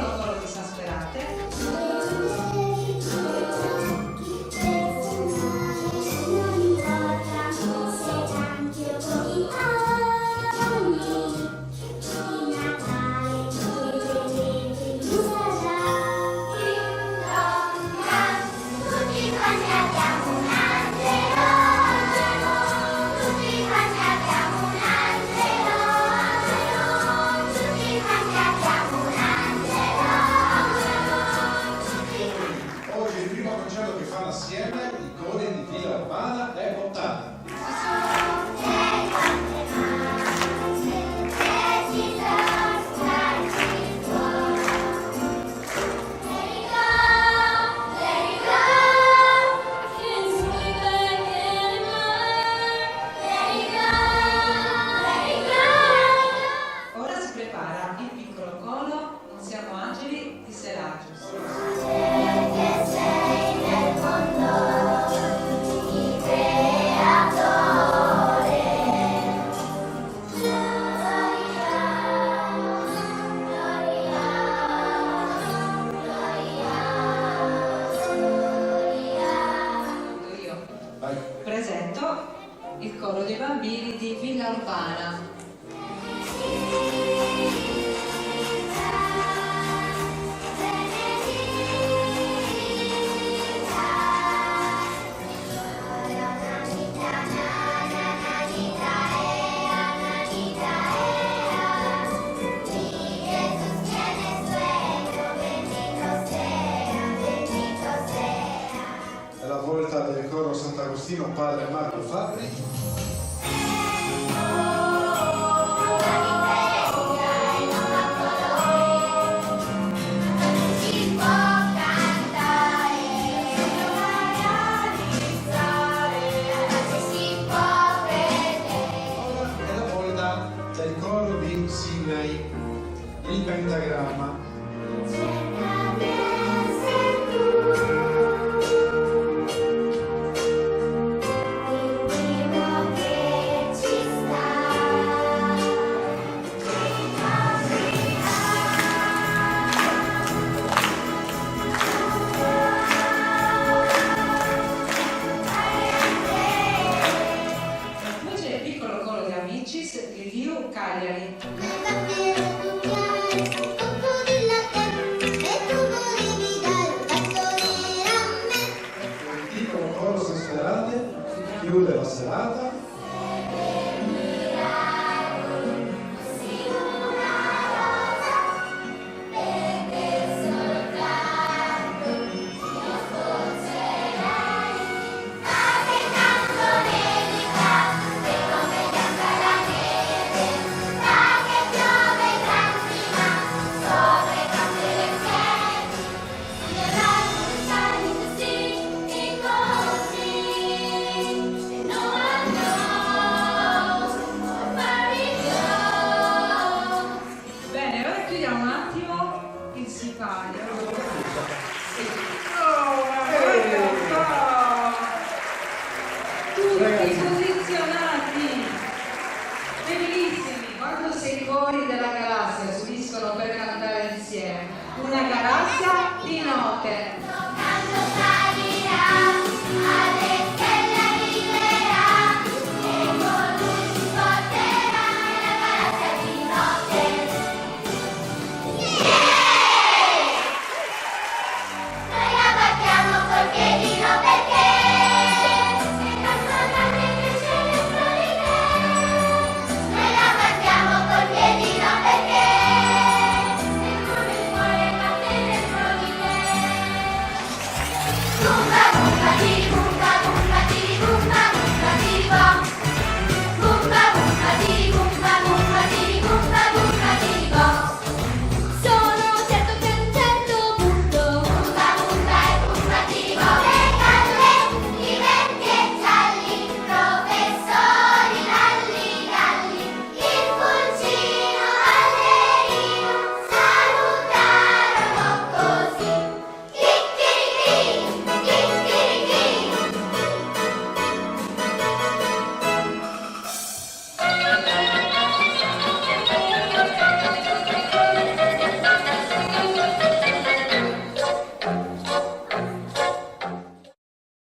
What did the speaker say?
piccolo coro di Sasperate. Assieme i cori di Villa Urbana e Fontana. Ora si prepara il piccolo coro Non siamo angeli di Seragius. Presento il coro dei bambini di Villa Urbana. È la volta del coro Sant'Agostino Padre Marco Fabbri. Del coro di Sinai, il pentagramma. Poi c'è il piccolo coro di Amicis di Liu Cagliari. Il piccolo coro Sasperate chiude la serata. Bene, ora chiudiamo un attimo il sipario. Tutti posizionati, bellissimi, quando se i cori della galassia si uniscono per cantare insieme, una galassia di note.